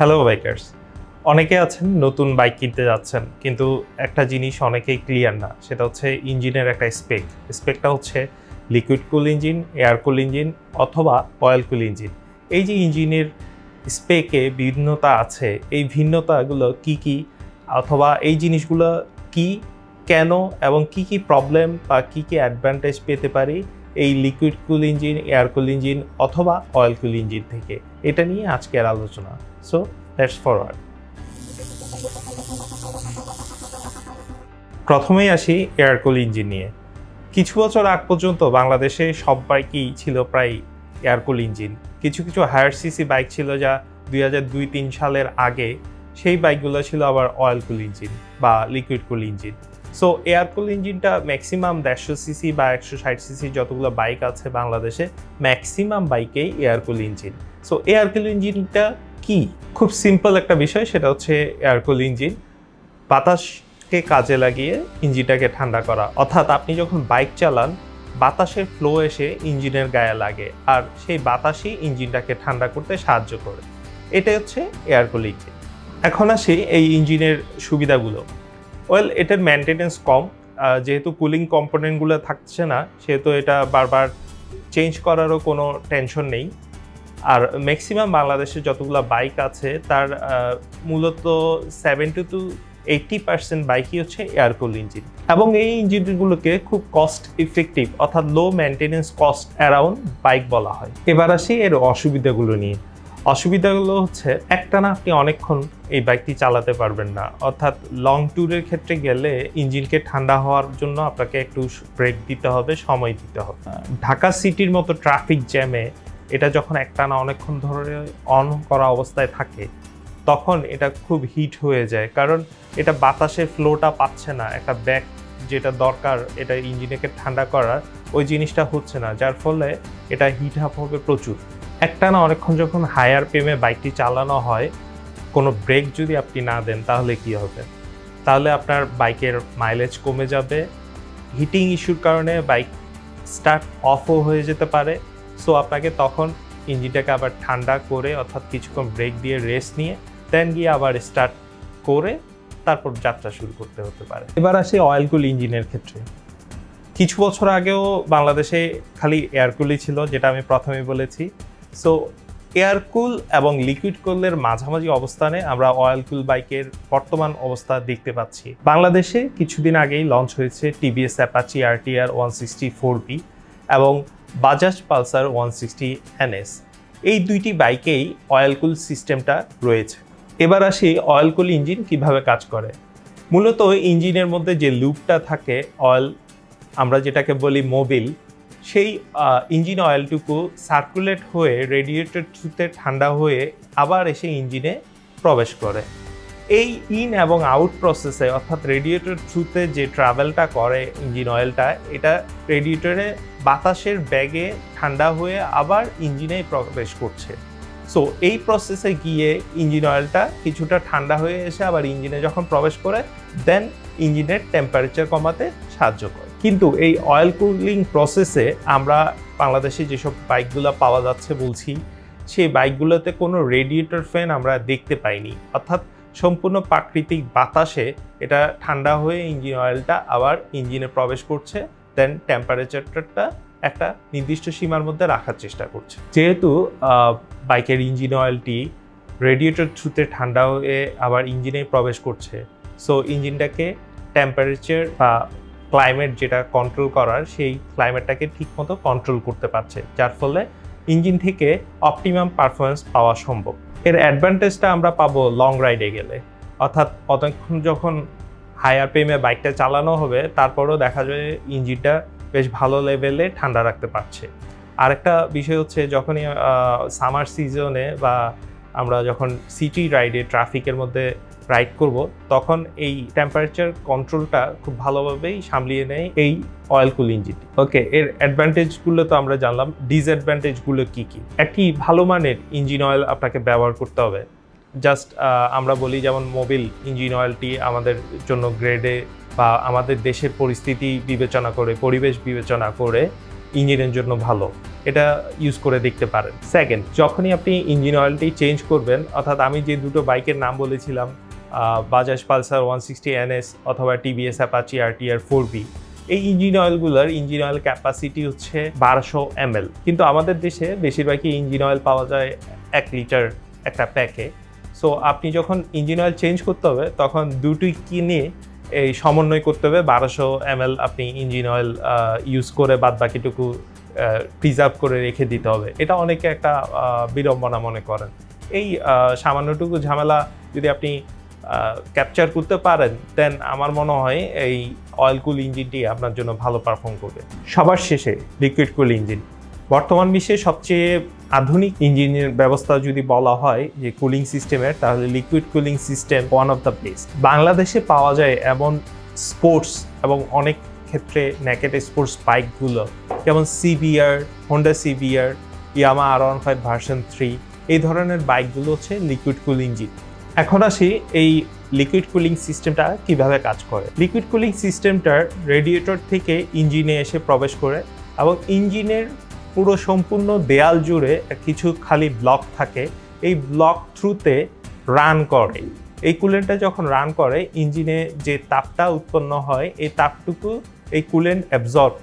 Hello bikers, অনেকে আছেন নতুন বাইক কিনতে যাচ্ছেন, কিন্তু একটা জিনিস অনেকেই ক্লিয়ার না, সেটা হচ্ছে ইঞ্জিনের একটা স্পেকটা হচ্ছে লিকুইড কুল ইঞ্জিন, এয়ার কুল ইঞ্জিন অথবা অয়েল কুল ইঞ্জিন। এই যে ইঞ্জিনের স্পেকে ভিন্নতা আছে, এই ভিন্নতাগুলো কি অথবা এই জিনিসগুলো কি, কেন এবং কি প্রবলেম বা কি অ্যাডভান্টেজ পেতে পারি এই লিকুইড কুল ইঞ্জিন, এয়ার কুল ইঞ্জিন অথবা অয়েল কুল ইঞ্জিন থেকে, এটা নিয়ে আজকের আলোচনা। So let's forward. প্রথমেই আসি এয়ার কুল ইঞ্জিন নিয়ে। কিছু বছর আগ পর্যন্ত বাংলাদেশে সব বাইকই ছিল প্রায় এয়ার কুল ইঞ্জিন। কিছু হায়ার সিসি বাইক ছিল যা 2002-03 সালের আগে, সেই বাইকগুলো ছিল আবার অয়েল কুল ইঞ্জিন বা লিকুইড কুল ইঞ্জিন। সো এয়ার কুল ইঞ্জিনটা ম্যাক্সিমাম 150 সিসি বা 160 সিসি যতগুলো বাইক আছে বাংলাদেশে, ম্যাক্সিমাম বাইকেই air cool engine. So air cool ইঞ্জিনটা কি? খুব সিম্পল একটা বিষয়, সেটা হচ্ছে এয়ার কুল ইঞ্জিন বাতাসকে কাজে লাগিয়ে ইঞ্জিনটাকে ঠান্ডা করা। অর্থাৎ আপনি যখন বাইক চালান, বাতাসের ফ্লো এসে ইঞ্জিনের গায়ে লাগে আর সেই বাতাসই ইঞ্জিনটাকে ঠান্ডা করতে সাহায্য করে। এটা হচ্ছে এয়ার কুল ইঞ্জিন। এখন আসি এই ইঞ্জিনের সুবিধাগুলো। এটার মেনটেনেন্স কম, যেহেতু কুলিং কম্পোনেন্টগুলো থাকছে না, সেহেতু এটা বারবার চেঞ্জ করারও কোনো টেনশন নেই। আর ম্যাক্সিমাম বাংলাদেশে যতগুলো বাইক আছে তার মূলত 70 to 80% বাইকই হচ্ছে এয়ার কুল ইঞ্জিন, এবং এই ইঞ্জিনগুলোকে খুব কস্ট ইফেক্টিভ অর্থাৎ লো মেনটেনেন্স কস্ট অ্যারাউন্ড বাইক বলা হয়। এবার আসি এর অসুবিধাগুলো নিয়ে। অসুবিধাগুলো হচ্ছে, একটানা আপনি অনেকক্ষণ এই বাইকটি চালাতে পারবেন না, অর্থাৎ লং ট্যুরের ক্ষেত্রে গেলে ইঞ্জিনকে ঠান্ডা হওয়ার জন্য আপনাকে একটু ব্রেক দিতে হবে, সময় দিতে হবে। ঢাকা সিটির মতো ট্রাফিক জ্যামে এটা যখন একটানা অনেকক্ষণ ধরে অন করা অবস্থায় থাকে, তখন এটা খুব হিট হয়ে যায়, কারণ এটা বাতাসের ফ্লোটা পাচ্ছে না। একটা ব্যাক যেটা দরকার এটা ইঞ্জিনকে ঠান্ডা করার, ওই জিনিসটা হচ্ছে না, যার ফলে এটা হিট আপ হবে প্রচুর। একটানা অনেকক্ষণ যখন হায়ার পেমে বাইকটি চালানো হয়, কোনো ব্রেক যদি আপনি না দেন তাহলে কি হবে? তাহলে আপনার বাইকের মাইলেজ কমে যাবে, হিটিং ইস্যুর কারণে বাইক স্টার্ট অফও হয়ে যেতে পারে। সো আপনাকে তখন ইঞ্জিনটাকে আবার ঠান্ডা করে, অর্থাৎ কিছুক্ষণ ব্রেক দিয়ে রেস্ট নিয়ে দেন গিয়ে আবার স্টার্ট করে তারপর যাত্রা শুরু করতে হতে পারে। এবার আসি অয়েল কুল ইঞ্জিনের ক্ষেত্রে। কিছু বছর আগেও বাংলাদেশে খালি এয়ার কুলই ছিল, যেটা আমি প্রথমেই বলেছি। সো এয়ার কুল এবং লিকুইড কুলের মাঝামাঝি অবস্থানে আমরা অয়েল কুল বাইকের বর্তমান অবস্থা দেখতে পাচ্ছি। বাংলাদেশে কিছুদিন আগেই লঞ্চ হয়েছে টিভিএস অ্যাপাচি RTR 160-4B এবং বাজাজ পালসার 160 NS। এই দুইটি বাইকেই অয়েল কুল সিস্টেমটা রয়েছে। এবার আসি অয়েল কুল ইঞ্জিন কিভাবে কাজ করে। মূলত ইঞ্জিনের মধ্যে যে লুপটা থাকে, অয়েল আমরা যেটাকে বলি মোবিল, সেই ইঞ্জিন অয়েলটুকু সার্কুলেট হয়ে রেডিয়েটর থ্রুতে ঠান্ডা হয়ে আবার এসে ইঞ্জিনে প্রবেশ করে। এই ইন এবং আউট প্রসেসে, অর্থাৎ রেডিয়েটর থ্রুতে যে ট্রাভেলটা করে ইঞ্জিন অয়েলটা, এটা রেডিয়েটরে বাতাসের ব্যাগে ঠান্ডা হয়ে আবার ইঞ্জিনে প্রবেশ করছে। সো এই প্রসেসে গিয়ে ইঞ্জিন অয়েলটা কিছুটা ঠান্ডা হয়ে এসে আবার ইঞ্জিনে যখন প্রবেশ করে, দেন ইঞ্জিনের টেম্পারেচার কমাতে সাহায্য করে। কিন্তু এই অয়েল কুলিং প্রসেসে আমরা বাংলাদেশে যেসব বাইকগুলো পাওয়া যাচ্ছে বলছি, সেই বাইকগুলোতে কোনো রেডিয়েটর ফ্যান আমরা দেখতে পাইনি, অর্থাৎ সম্পূর্ণ প্রাকৃতিক বাতাসে এটা ঠান্ডা হয়ে ইঞ্জিন অয়েলটা আবার ইঞ্জিনে প্রবেশ করছে, দেন টেম্পারেচারটা একটা নির্দিষ্ট সীমার মধ্যে রাখার চেষ্টা করছে। যেহেতু বাইকের ইঞ্জিন অয়েলটি রেডিয়েটর থ্রুতে ঠান্ডা হয়ে আবার ইঞ্জিনে প্রবেশ করছে, সো ইঞ্জিনটাকে টেম্পারেচার বা ক্লাইমেট যেটা কন্ট্রোল করার, সেই ক্লাইমেটটাকে ঠিকমতো কন্ট্রোল করতে পারছে, যার ফলে ইঞ্জিন থেকে অপটিমাম পারফরমেন্স পাওয়া সম্ভব। এর অ্যাডভান্টেজটা আমরা পাবো লং রাইডে গেলে, অর্থাৎ অতক্ষণ যখন হায়ার পেমে বাইকটা চালানো হবে, তারপরেও দেখা যায় ইঞ্জিনটা বেশ ভালো লেভেলে ঠান্ডা রাখতে পারছে। আরেকটা বিষয় হচ্ছে, যখনই সামার সিজনে বা আমরা যখন সিটি রাইডে ট্রাফিকের মধ্যে রাইড করব, তখন এই টেম্পারেচার কন্ট্রোলটা খুব ভালোভাবেই সামলিয়ে নেয় এই অয়েল কুল ইঞ্জিনটি। ওকে, এর অ্যাডভান্টেজগুলো তো আমরা জানলাম, ডিসঅ্যাডভান্টেজগুলো কি? একটি ভালো মানের ইঞ্জিন অয়েল আপনাকে ব্যবহার করতে হবে। জাস্ট আমরা বলি যেমন মোবিল ইঞ্জিন অয়েলটি আমাদের জন্য গ্রেডে বা আমাদের দেশের পরিস্থিতি বিবেচনা করে, পরিবেশ বিবেচনা করে ইঞ্জিনের জন্য ভালো, এটা ইউজ করে দেখতে পারেন। সেকেন্ড, যখনই আপনি ইঞ্জিন অয়েলটি চেঞ্জ করবেন, অর্থাৎ আমি যে দুটো বাইকের নাম বলেছিলাম, বাজাজ পালসার 160 NS অথবা টিভিএস অ্যাপাচি RTR 4B, এই ইঞ্জিন অয়েলগুলোর ইঞ্জিন অয়েল ক্যাপাসিটি হচ্ছে 1200 ml, কিন্তু আমাদের দেশে বেশিরভাগই ইঞ্জিন অয়েল পাওয়া যায় 1 লিটার একটা প্যাকে। সো আপনি যখন ইঞ্জিন অয়েল চেঞ্জ করতে হবে তখন দুটোই কিনে এই সমন্বয় করতে হবে। 1200 ml আপনি ইঞ্জিন অয়েল ইউজ করে বাদ বাকিটুকু প্রিজার্ভ করে রেখে দিতে হবে। এটা অনেকে একটা বিড়ম্বনা মনে করেন। এই সামান্যটুকু ঝামেলা যদি আপনি ক্যাপচার করতে পারেন, দেন আমার মনে হয় এই অয়েল কুল ইঞ্জিনটি আপনার জন্য ভালো পারফর্ম করবে। সবার শেষে লিকুইড কুল ইঞ্জিন। বর্তমান বিশ্বে সবচেয়ে আধুনিক ইঞ্জিনের ব্যবস্থা যদি বলা হয় যে কুলিং সিস্টেমের, তাহলে liquid cooling system one of the best. বাংলাদেশে পাওয়া যায় এমন স্পোর্টস এবং অনেক ক্ষেত্রে নেকেড স্পোর্টস বাইকগুলো, যেমন CBR, হোন্ডা CBR, ইয়ামা R15 ভার্সন 3, এই ধরনের বাইকগুলো হচ্ছে লিকুইড কুল ইঞ্জিন। এখন আসি এই লিকুইড কুলিং সিস্টেমটা কিভাবে কাজ করে। লিকুইড কুলিং সিস্টেমটার রেডিয়েটর থেকে ইঞ্জিনে এসে প্রবেশ করে এবং ইঞ্জিনের পুরো সম্পূর্ণ দেয়াল জুড়ে কিছু খালি ব্লক থাকে, এই ব্লক থ্রুতে রান করে। এই কুলেন্টটা যখন রান করে, ইঞ্জিনে যে তাপটা উৎপন্ন হয় এই তাপটুকু এই কুলেন্ট অ্যাবজর্ব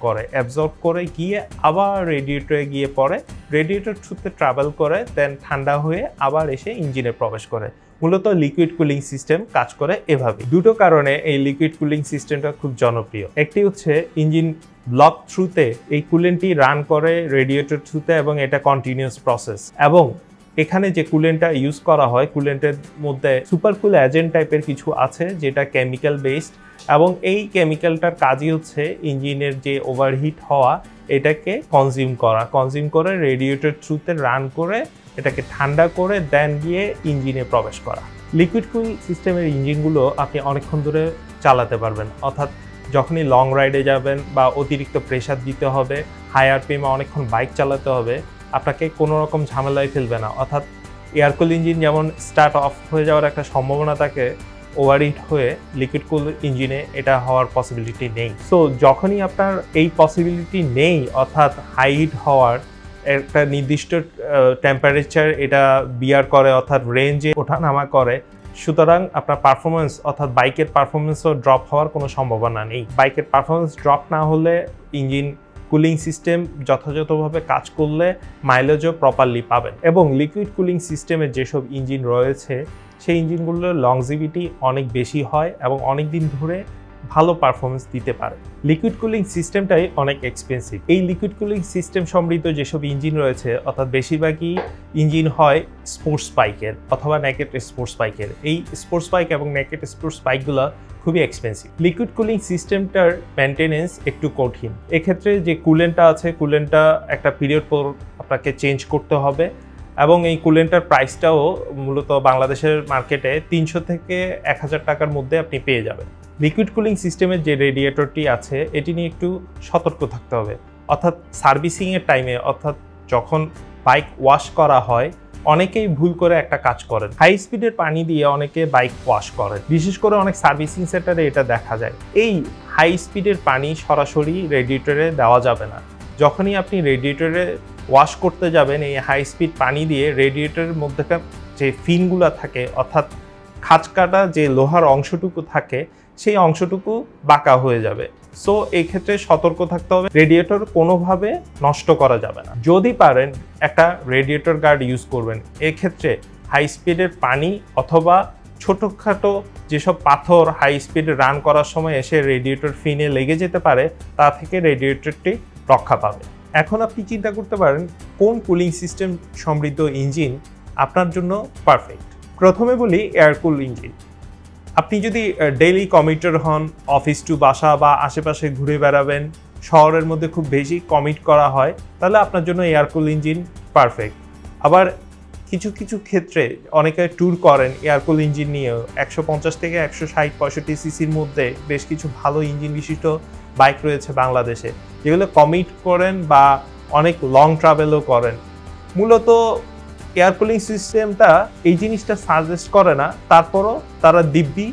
করে গিয়ে আবার রেডিয়েটরে গিয়ে পড়ে, রেডিয়েটর থ্রুতে ট্রাভেল করে, দেন ঠান্ডা হয়ে আবার এসে ইঞ্জিনে প্রবেশ করে। মূলত লিকুইড কুলিং সিস্টেম কাজ করে এভাবে। দুটো কারণে এই লিকুইড কুলিং সিস্টেমটা খুব জনপ্রিয়। একটি হচ্ছে ইঞ্জিন ব্লক থ্রুতে এই কুলেন্টটি রান করে রেডিয়েটর থ্রুতে এবং এটা কন্টিনিউয়াস প্রসেস, এবং এখানে যে কুলেন্টটা ইউজ করা হয় কুলেন্টের মধ্যে সুপার কুল এজেন্ট টাইপের কিছু আছে যেটা কেমিক্যাল বেসড, এবং এই কেমিক্যালটার কাজই হচ্ছে ইঞ্জিনের যে ওভারহিট হওয়া এটাকে কনজিউম করে রেডিয়েটর থ্রুতে রান করে এটাকে ঠান্ডা করে দেন গিয়ে ইঞ্জিনে প্রবেশ করা। লিকুইড কুল সিস্টেমের ইঞ্জিনগুলো আপনি অনেকক্ষণ ধরে চালাতে পারবেন, অর্থাৎ যখনই লং রাইডে যাবেন বা অতিরিক্ত প্রেশার দিতে হবে, হাই আরপিএমে অনেকক্ষণ বাইক চালাতে হবে, আপনাকে কোনো রকম ঝামেলায় ফেলবে না। অর্থাৎ এয়ারকুল ইঞ্জিন যেমন স্টার্ট অফ হয়ে যাওয়ার একটা সম্ভাবনা থাকে, ওভারহিট হয়ে লিকুইড কুল ইঞ্জিনে এটা হওয়ার পসিবিলিটি নেই। সো যখনই আপনার এই পসিবিলিটি নেই, অর্থাৎ হাই হিট হওয়ার একটা নির্দিষ্ট টেম্পারেচার এটা বিয়ার করে, অর্থাৎ রেঞ্জে ওঠানামা করে, সুতরাং আপনার পারফরমেন্স অর্থাৎ বাইকের পারফরমেন্সও ড্রপ হওয়ার কোনো সম্ভাবনা নেই। বাইকের পারফরমেন্স ড্রপ না হলে ইঞ্জিন কুলিং সিস্টেম যথাযথভাবে কাজ করলে মাইলেজও প্রপারলি পাবেন। এবং লিকুইড কুলিং সিস্টেমের যেসব ইঞ্জিন রয়েছে সেই ইঞ্জিনগুলোর লংজিভিটি অনেক বেশি হয় এবং অনেক দিন ধরে ভালো পারফরমেন্স দিতে পারে। লিকুইড কুলিং সিস্টেমটাই অনেক এক্সপেন্সিভ। এই লিকুইড কুলিং সিস্টেম সমৃদ্ধ যেসব ইঞ্জিন রয়েছে, অর্থাৎ বেশিরভাগই ইঞ্জিন হয় স্পোর্টস বাইকের অথবা নেকেড স্পোর্টস বাইকের। এই স্পোর্টস বাইক এবং নেকেড স্পোর্টস বাইকগুলো খুবই এক্সপেন্সিভ। লিকুইড কুলিং সিস্টেমটার মেনটেনেন্স একটু কঠিন। এক্ষেত্রে যে কুলেন্টটা আছে, কুলেন্টটা একটা পিরিয়ড পর আপনাকে চেঞ্জ করতে হবে, এবং এই কুলেন্টার প্রাইসটাও মূলত বাংলাদেশের মার্কেটে 300 থেকে 1000 টাকার মধ্যে আপনি পেয়ে যাবেন। লিকুইড কুলিং সিস্টেমের যে রেডিয়েটরটি আছে এটি নিয়ে একটু সতর্ক থাকতে হবে, অর্থাৎ সার্ভিসিংয়ের টাইমে, অর্থাৎ যখন বাইক ওয়াশ করা হয় অনেকেই ভুল করে একটা কাজ করেন, হাই স্পিডের পানি দিয়ে অনেকে বাইক ওয়াশ করেন। বিশেষ করে অনেক সার্ভিসিং সেন্টারে এটা দেখা যায়। এই হাই স্পিডের পানি সরাসরি রেডিয়েটরে দেওয়া যাবে না। যখনই আপনি রেডিয়েটরে ওয়াশ করতে যাবেন, এই হাই স্পিড পানি দিয়ে রেডিয়েটরের মধ্যেকার যে ফিনগুলো থাকে, অর্থাৎ খাঁচকাটা যে লোহার অংশটুকু থাকে সেই অংশটুকু বাঁকা হয়ে যাবে। সো এই ক্ষেত্রে সতর্ক থাকতে হবে, রেডিয়েটর কোনোভাবে নষ্ট করা যাবে না। যদি পারেন একটা রেডিয়েটর গার্ড ইউজ করবেন। এক্ষেত্রে হাই স্পিডের পানি অথবা ছোটোখাটো যেসব পাথর হাই স্পিডে রান করার সময় এসে রেডিয়েটর ফিনে লেগে যেতে পারে, তা থেকে রেডিয়েটরটি রক্ষা পাবে। এখন আপনি চিন্তা করতে পারেন কোন কুলিং সিস্টেম সমৃদ্ধ ইঞ্জিন আপনার জন্য পারফেক্ট। প্রথমে বলি এয়ারকুল ইঞ্জিন। আপনি যদি ডেইলি কমিউটার হন, অফিস টু বাসা বা আশেপাশে ঘুরে বেড়াবেন, শহরের মধ্যে খুব বেশি কমিট করা হয়, তাহলে আপনার জন্য এয়ারকুল ইঞ্জিন পারফেক্ট। আবার কিছু কিছু ক্ষেত্রে অনেকে ট্যুর করেন এয়ারকুল ইঞ্জিন নিয়েও। 150 থেকে 160-65 সিসির মধ্যে বেশ কিছু ভালো ইঞ্জিন বিশিষ্ট বাইক রয়েছে বাংলাদেশে, যেগুলো কমিট করেন বা অনেক লং ট্রাভেলও করেন। মূলত এয়ার কুলিং সিস্টেমটা এই জিনিসটা সাজেস্ট করে না, তারপরও তারা দিব্যি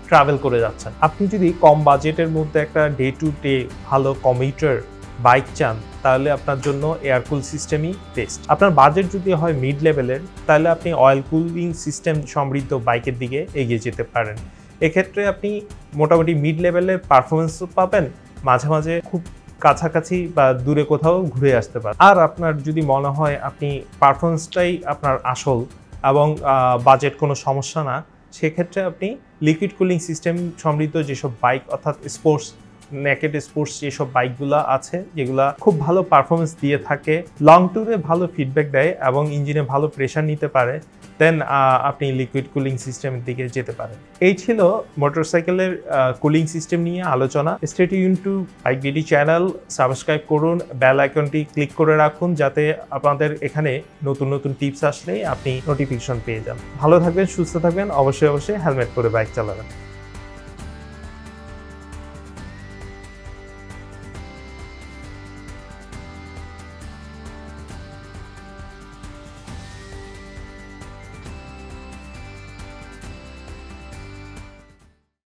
ট্রাভেল করে যাচ্ছেন। আপনি যদি কম বাজেটের মধ্যে একটা ডে টু ডে ভালো কমিউটার বাইক চান, তাহলে আপনার জন্য এয়ার কুল সিস্টেমই বেস্ট। আপনার বাজেট যদি হয় মিড লেভেলের, তাহলে আপনি অয়েল কুলিং সিস্টেম সমৃদ্ধ বাইকের দিকে এগিয়ে যেতে পারেন। এক্ষেত্রে আপনি মোটামুটি মিড লেভেলের পারফরমেন্সও পাবেন, মাঝে মাঝে খুব কাছাকাছি বা দূরে কোথাও ঘুরে আসতে পারেন। আর আপনার যদি মনে হয় আপনি পারফরমেন্সটাই আপনার আসল এবং বাজেট কোনো সমস্যা না, সেক্ষেত্রে আপনি লিকুইড কুলিং সিস্টেম সমৃদ্ধ যেসব বাইক অর্থাৎ স্পোর্টস নেকেড স্পোর্টস যেসব বাইকগুলো আছে যেগুলো খুব ভালো পারফরমেন্স দিয়ে থাকে, লং ট্যুরে ভালো ফিডব্যাক দেয় এবং ইঞ্জিনে ভালো প্রেশার নিতে পারে, দেন আপনি লিকুইড কুলিং সিস্টেমের দিকে যেতে পারেন। এই ছিল মোটরসাইকেলের কুলিং সিস্টেম নিয়ে আলোচনা। Stay tune to bike BD channel, subscribe করুন, বেল আইকনটি ক্লিক করে রাখুন যাতে আপনাদের এখানে নতুন নতুন টিপস আসলে আপনি নোটিফিকেশন পেয়ে যান। ভালো থাকবেন, সুস্থ থাকবেন, অবশ্যই হেলমেট পরে বাইক চালাবেন।